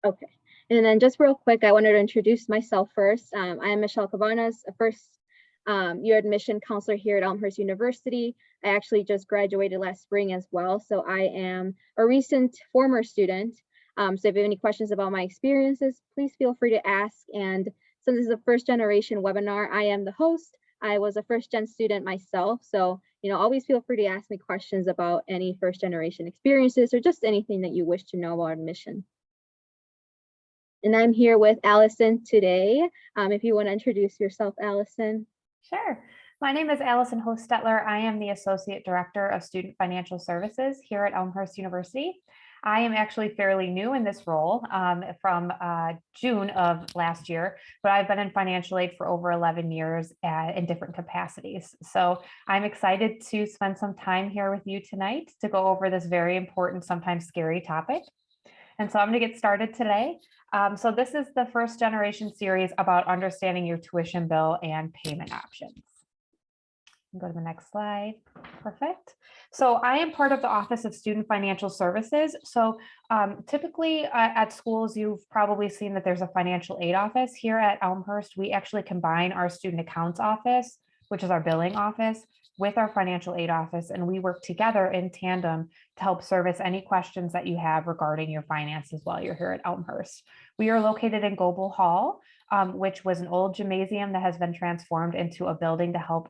Okay. And then just real quick, I wanted to introduce myself first. I am Michelle Cabanas, a first-year admission counselor here at Elmhurst University. I actually just graduated last spring as well, so I am a recent former student. So if you have any questions about my experiences, please feel free to ask. And since this is a first-generation webinar, I am the host. I was a first-gen student myself, so always feel free to ask me questions about any first-generation experiences or just anything that you wish to know about admission. And I'm here with Allison today. If you want to introduce yourself, Allison. Sure. My name is Allison Hostetler. I am the Associate Director of Student Financial Services here at Elmhurst University. I am actually fairly new in this role from June of last year, but I've been in financial aid for over 11 years in different capacities. So I'm excited to spend some time here with you tonight to go over this very important, sometimes scary topic. And so I'm going to get started today. So this is the first generation series about understanding your tuition bill and payment options. Go to the next slide. Perfect. So I am part of the Office of Student Financial Services. So typically at schools, you've probably seen that there's a financial aid office. Here at Elmhurst, we actually combine our student accounts office, which is our billing office, with our financial aid office, and we work together in tandem to help service any questions that you have regarding your finances while you're here at Elmhurst. We are located in Goble Hall, which was an old gymnasium that has been transformed into a building to help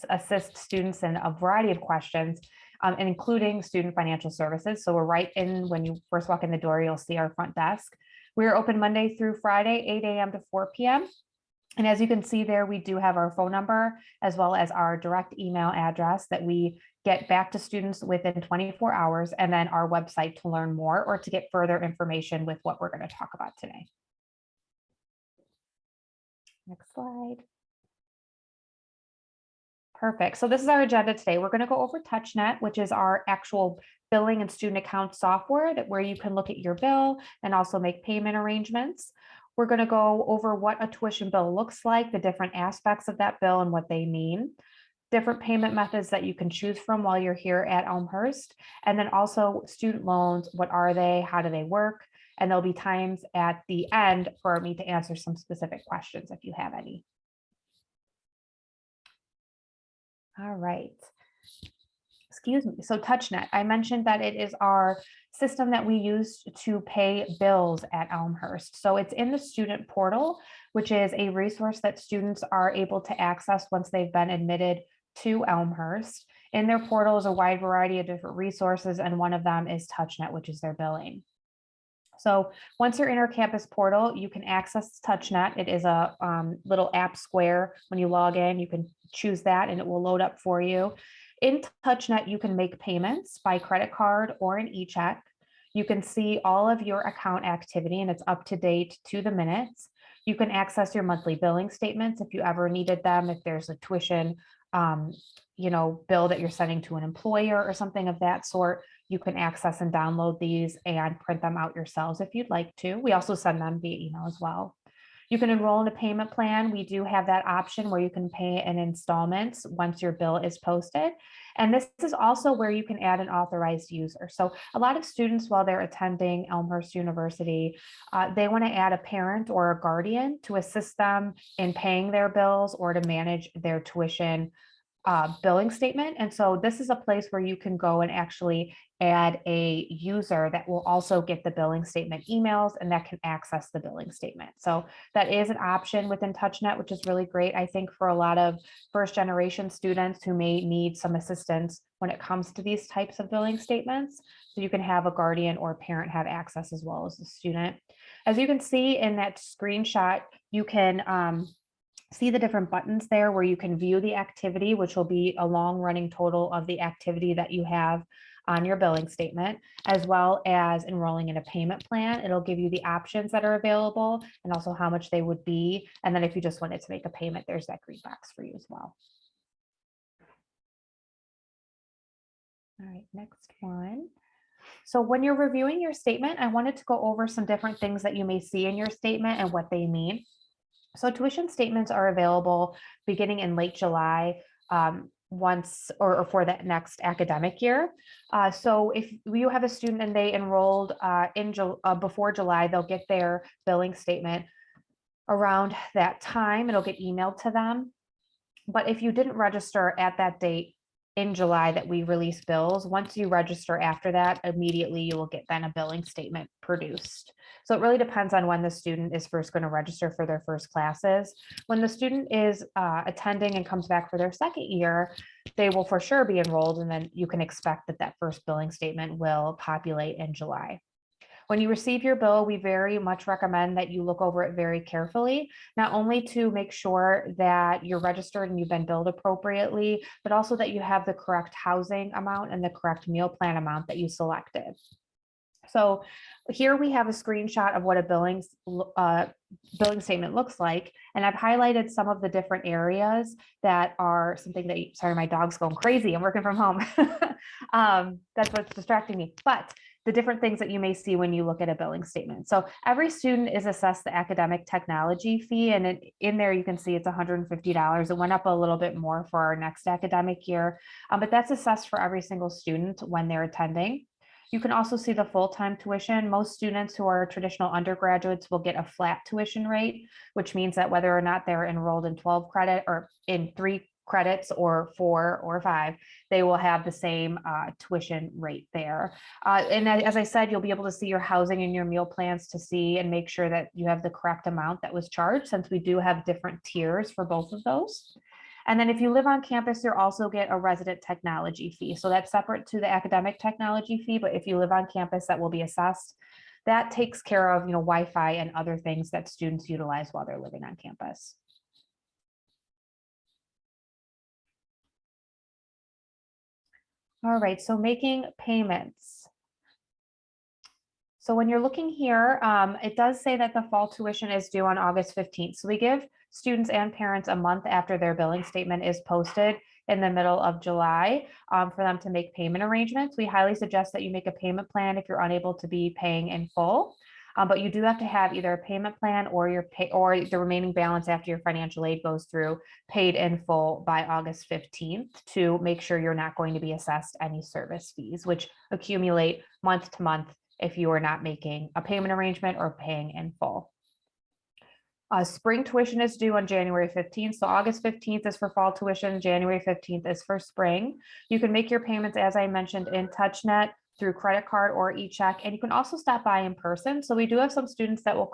assist students in a variety of questions, including student financial services. So we're right in, when you first walk in the door, you'll see our front desk. We're open Monday through Friday, 8 a.m. to 4 p.m. And as you can see there, we do have our phone number as well as our direct email address that we get back to students within 24 hours, and then our website to learn more or to get further information with what we're going to talk about today. Next slide. Perfect. So this is our agenda today. We're going to go over Touchnet, which is our actual billing and student account software where you can look at your bill and also make payment arrangements. We're going to go over what a tuition bill looks like, the different aspects of that bill and what they mean, different payment methods that you can choose from while you're here at Elmhurst, and then also student loans. What are they? How do they work? And there'll be times at the end for me to answer some specific questions if you have any. All right. Excuse me. So Touchnet, I mentioned that it is our system that we use to pay bills at Elmhurst. So it's in the student portal, which is a resource that students are able to access once they've been admitted to Elmhurst. In their portal is a wide variety of different resources, and one of them is Touchnet, which is their billing. So once you're in our campus portal, you can access Touchnet. It is a little app square. When you log in, you can choose that and it will load up for you. In Touchnet, you can make payments by credit card or an e-check. You can see all of your account activity and it's up to date to the minutes. You can access your monthly billing statements if you ever needed them, if there's a tuition bill that you're sending to an employer or something of that sort. You can access and download these and print them out yourselves if you'd like to. We also send them via email as well. You can enroll in a payment plan. We do have that option where you can pay in installments once your bill is posted. And this is also where you can add an authorized user. So a lot of students, while they're attending Elmhurst University, they want to add a parent or a guardian to assist them in paying their bills or to manage their tuition billing statement. And so this is a place where you can go and actually add a user that will also get the billing statement emails and that can access the billing statement. So that is an option within Touchnet, which is really great, I think, for a lot of first generation students who may need some assistance when it comes to these types of billing statements. So you can have a guardian or parent have access as well as the student. As you can see in that screenshot, you can see the different buttons there where you can view the activity, which will be a long running total of the activity that you have on your billing statement, as well as enrolling in a payment plan. It'll give you the options that are available and also how much they would be. And then if you just wanted to make a payment, there's that green box for you as well. All right, next one. So when you're reviewing your statement, I wanted to go over some different things that you may see in your statement and what they mean. So tuition statements are available beginning in late July once or for that next academic year. So if you have a student and they enrolled before July, they'll get their billing statement around that time. It'll get emailed to them. But if you didn't register at that date in July that we release bills, once you register after that, immediately you will get then a billing statement produced. So it really depends on when the student is first going to register for their first classes. When the student is attending and comes back for their second year, they will for sure be enrolled, and then you can expect that that first billing statement will populate in July. When you receive your bill, we very much recommend that you look over it very carefully, not only to make sure that you're registered and you've been billed appropriately, but also that you have the correct housing amount and the correct meal plan amount that you selected. So here we have a screenshot of what a billing statement looks like. And I've highlighted some of the different areas that are something that, sorry, my dog's going crazy. I'm working from home. That's what's distracting me. But the different things that you may see when you look at a billing statement. So every student is assessed the academic technology fee, and in there you can see it's $150. It went up a little bit more for our next academic year, but that's assessed for every single student when they're attending. You can also see the full-time tuition. Most students who are traditional undergraduates will get a flat tuition rate, which means that whether or not they're enrolled in 12 credit or in 3 credits or 4 or 5, they will have the same tuition rate there. And as I said, you'll be able to see your housing and your meal plans to see and make sure that you have the correct amount that was charged, since we do have different tiers for both of those. And then if you live on campus, you'll also get a resident technology fee. So that's separate to the academic technology fee, but if you live on campus, that will be assessed. That takes care of, Wi-Fi and other things that students utilize while they're living on campus. All right, so making payments. So when you're looking here, it does say that the fall tuition is due on August 15th. So we give students and parents a month after their billing statement is posted in the middle of July for them to make payment arrangements. We highly suggest that you make a payment plan if you're unable to be paying in full. But you do have to have either a payment plan or the remaining balance after your financial aid goes through paid in full by August 15th to make sure you're not going to be assessed any service fees, which accumulate month to month if you are not making a payment arrangement or paying in full. Spring tuition is due on January 15th. So August 15th is for fall tuition. January 15th is for spring. You can make your payments, as I mentioned, in Touchnet, through credit card or e-check, and you can also stop by in person. So we do have some students that will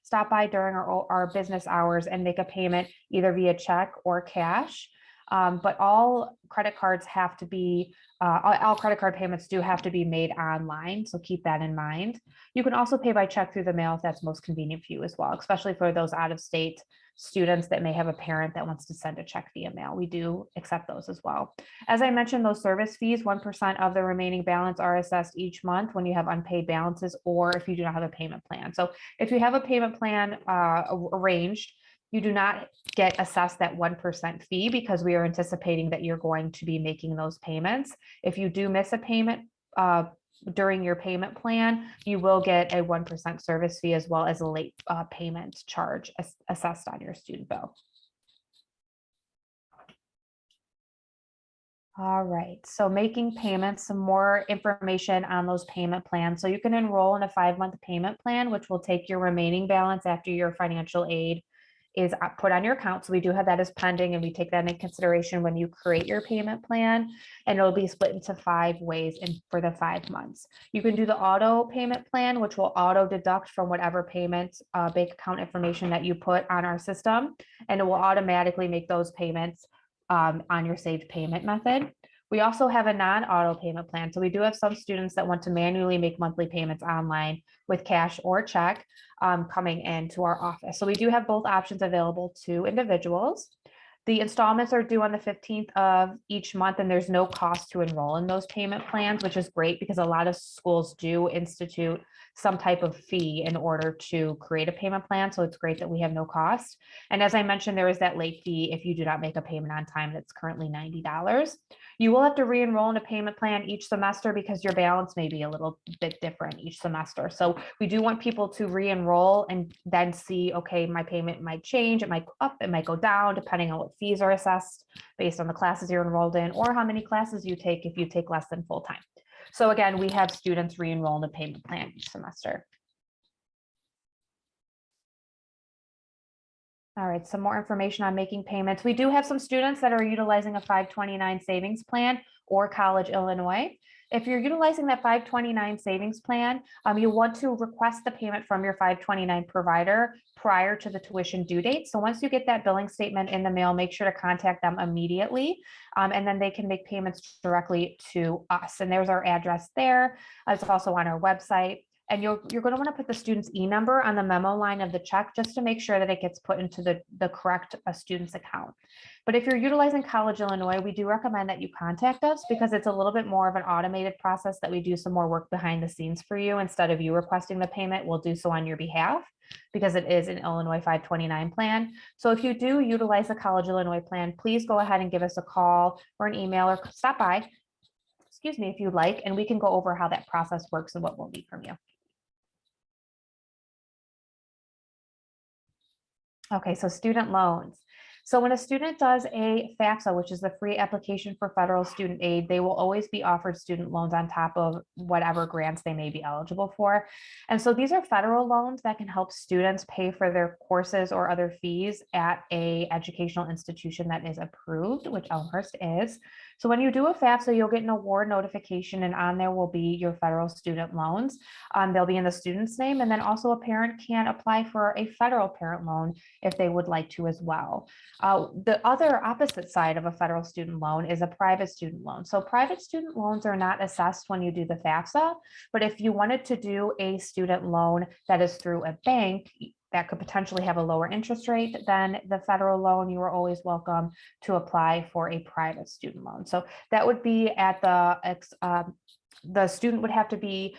stop by during our business hours and make a payment either via check or cash. But all credit cards have to be, all credit card payments do have to be made online. So keep that in mind. You can also pay by check through the mail if that's most convenient for you as well, especially for those out of state students that may have a parent that wants to send a check via mail. We do accept those as well. As I mentioned, those service fees, 1% of the remaining balance are assessed each month when you have unpaid balances or if you do not have a payment plan. So if you have a payment plan arranged, you do not get assessed that 1% fee because we are anticipating that you're going to be making those payments. If you do miss a payment during your payment plan, you will get a 1% service fee as well as a late payment charge assessed on your student bill. All right, so making payments, some more information on those payment plans. So you can enroll in a 5-month payment plan, which will take your remaining balance after your financial aid is put on your account. So we do have that as pending, and we take that into consideration when you create your payment plan, and it'll be split into 5 ways for the 5 months. You can do the auto payment plan, which will auto deduct from whatever payment bank account information that you put on our system, and it will automatically make those payments on your saved payment method. We also have a non-auto payment plan. So we do have some students that want to manually make monthly payments online with cash or check coming into our office. So we do have both options available to individuals. The installments are due on the 15th of each month, and there's no cost to enroll in those payment plans, which is great because a lot of schools do institute some type of fee in order to create a payment plan. So it's great that we have no cost. And as I mentioned, there is that late fee if you do not make a payment on time that's currently $90. You will have to re-enroll in a payment plan each semester because your balance may be a little bit different each semester. So we do want people to re-enroll and then see, okay, my payment might change, it might go up, it might go down, depending on what fees are assessed based on the classes you're enrolled in or how many classes you take if you take less than full time. So again, we have students re-enroll in a payment plan each semester. All right, some more information on making payments. We do have some students that are utilizing a 529 savings plan or College Illinois. If you're utilizing that 529 savings plan, you want to request the payment from your 529 provider prior to the tuition due date. So once you get that billing statement in the mail, make sure to contact them immediately, and then they can make payments directly to us. And there's our address there. It's also on our website. And you're going to want to put the student's e-number on the memo line of the check just to make sure that it gets put into the correct student's account. But if you're utilizing College Illinois, we do recommend that you contact us because it's a little bit more of an automated process that we do some more work behind the scenes for you. Instead of you requesting the payment, we'll do so on your behalf because it is an Illinois 529 plan. So if you do utilize the College Illinois plan, please go ahead and give us a call or an email or stop by, excuse me, if you'd like, and we can go over how that process works and what we'll need from you. Okay, so student loans. So when a student does a FAFSA, which is the free application for federal student aid, they will always be offered student loans on top of whatever grants they may be eligible for. And so these are federal loans that can help students pay for their courses or other fees at a educational institution that is approved, which Elmhurst is. So when you do a FAFSA, you'll get an award notification, and on there will be your federal student loans. They'll be in the student's name, and then also a parent can apply for a federal parent loan if they would like to as well. The other opposite side of a federal student loan is a private student loan. So private student loans are not assessed when you do the FAFSA, but if you wanted to do a student loan that is through a bank, that could potentially have a lower interest rate than the federal loan, you are always welcome to apply for a private student loan. So that would be at the student would have to be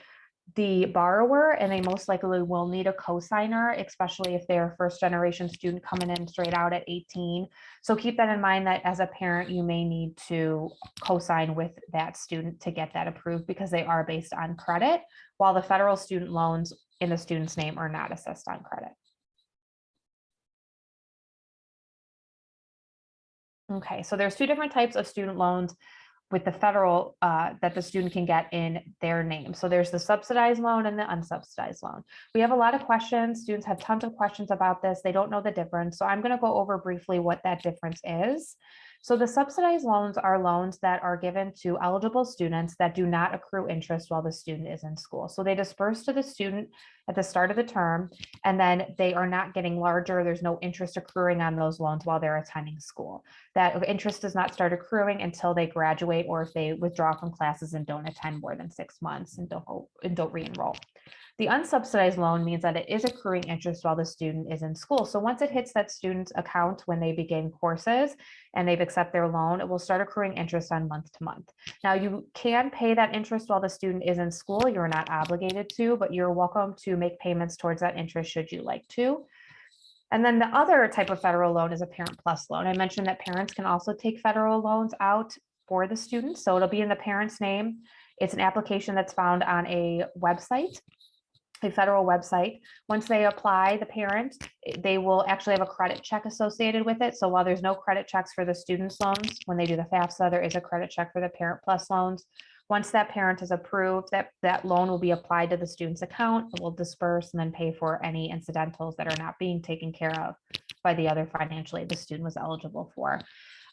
the borrower, and they most likely will need a cosigner, especially if they're a first generation student coming in straight out at 18. So keep that in mind that as a parent, you may need to cosign with that student to get that approved because they are based on credit, while the federal student loans in the student's name are not assessed on credit. Okay, so there's two different types of student loans with the federal that the student can get in their name. So there's the subsidized loan and the unsubsidized loan. We have a lot of questions. Students have tons of questions about this. They don't know the difference. So I'm going to go over briefly what that difference is. So the subsidized loans are loans that are given to eligible students that do not accrue interest while the student is in school. So they disperse to the student at the start of the term, and then they are not getting larger. There's no interest accruing on those loans while they're attending school. That interest does not start accruing until they graduate or if they withdraw from classes and don't attend more than 6 months and don't re-enroll. The unsubsidized loan means that it is accruing interest while the student is in school. So once it hits that student's account when they begin courses and they've accepted their loan, it will start accruing interest on month to month. Now you can pay that interest while the student is in school. You're not obligated to, but you're welcome to make payments towards that interest should you like to. And then the other type of federal loan is a Parent Plus loan. I mentioned that parents can also take federal loans out for the students. So it'll be in the parent's name. It's an application that's found on a website, a federal website. Once they apply, the parent, they will actually have a credit check associated with it. So while there's no credit checks for the student's loans, when they do the FAFSA, there is a credit check for the Parent Plus loans. Once that parent is approved, that loan will be applied to the student's account. It will disperse and then pay for any incidentals that are not being taken care of by the other financial aid the student was eligible for.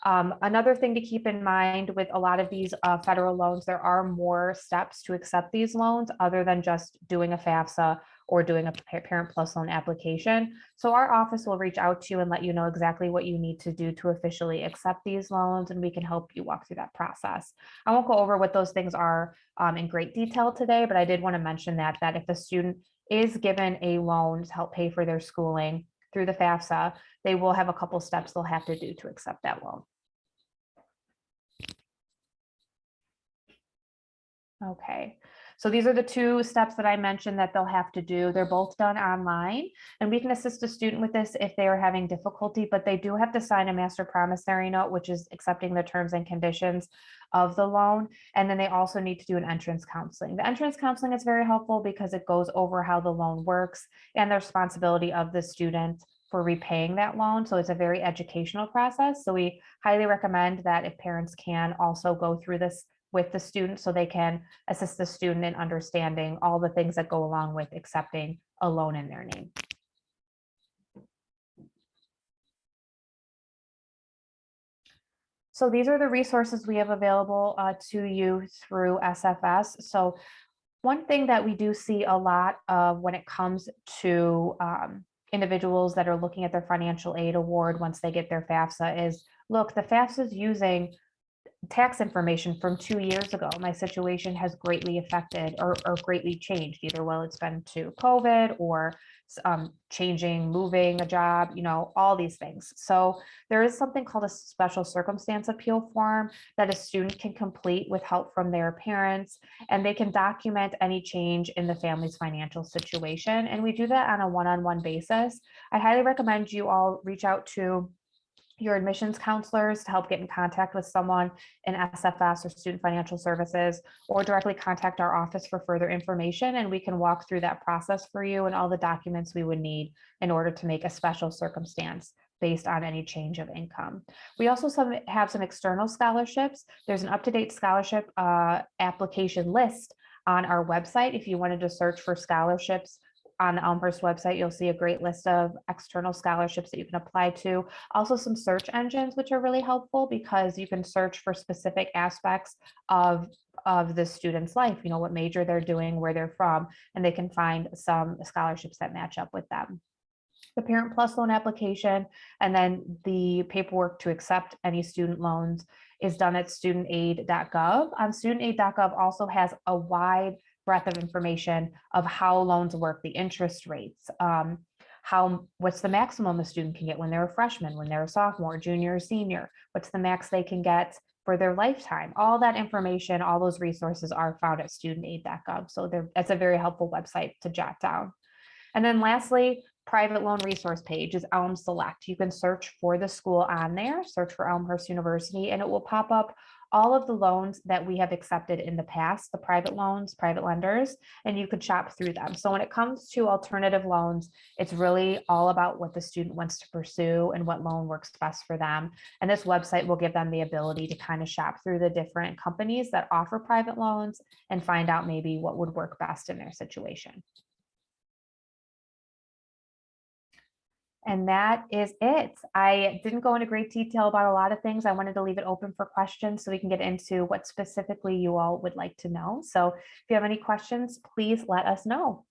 Another thing to keep in mind with a lot of these federal loans, there are more steps to accept these loans other than just doing a FAFSA or doing a Parent Plus loan application. So our office will reach out to you and let you know exactly what you need to do to officially accept these loans, and we can help you walk through that process. I won't go over what those things are in great detail today, but I did want to mention that if a student is given a loan to help pay for their schooling through the FAFSA, they will have a couple steps they'll have to do to accept that loan. Okay, So these are the two steps that I mentioned that they'll have to do. They're both done online, and we can assist a student with this if they are having difficulty, but they do have to sign a master promissory note, which is accepting the terms and conditions of the loan. And then they also need to do an entrance counseling. The entrance counseling is very helpful because it goes over how the loan works and the responsibility of the student for repaying that loan. So it's a very educational process. So we highly recommend that if parents can also go through this with the student so they can assist the student in understanding all the things that go along with accepting a loan in their name. So these are the resources we have available to you through SFS. So one thing that we do see a lot of when it comes to individuals that are looking at their financial aid award once they get their FAFSA is, look, the FAFSA is using tax information from 2 years ago. My situation has greatly affected or greatly changed, either well, it's been to COVID or changing, moving a job, all these things. So there is something called a special circumstance appeal form that a student can complete with help from their parents, and they can document any change in the family's financial situation. And we do that on a one-on-one basis. I highly recommend you all reach out to your admissions counselors to help get in contact with someone in SFS or Student Financial Services, or directly contact our office for further information, and we can walk through that process for you and all the documents we would need in order to make a special circumstance based on any change of income. We also have some external scholarships. There's an up-to-date scholarship application list on our website. If you wanted to search for scholarships on the Elmhurst website, you'll see a great list of external scholarships that you can apply to. Also some search engines, which are really helpful because you can search for specific aspects of the student's life, what major they're doing, where they're from, and they can find some scholarships that match up with them. The Parent Plus loan application and then the paperwork to accept any student loans is done at studentaid.gov. Studentaid.gov also has a wide breadth of information of how loans work, the interest rates, what's the maximum a student can get when they're a freshman, when they're a sophomore, junior, or senior, what's the max they can get for their lifetime. All that information, all those resources are found at studentaid.gov. So it's a very helpful website to jot down. And then lastly, private loan resource page is Elm Select. You can search for the school on there, search for Elmhurst University, and it will pop up all of the loans that we have accepted in the past, the private loans, private lenders, and you could shop through them. So when it comes to alternative loans, it's really all about what the student wants to pursue and what loan works best for them. And this website will give them the ability to kind of shop through the different companies that offer private loans and find out maybe what would work best in their situation. And that is it. I didn't go into great detail about a lot of things. I wanted to leave it open for questions so we can get into what specifically you all would like to know. So if you have any questions, please let us know.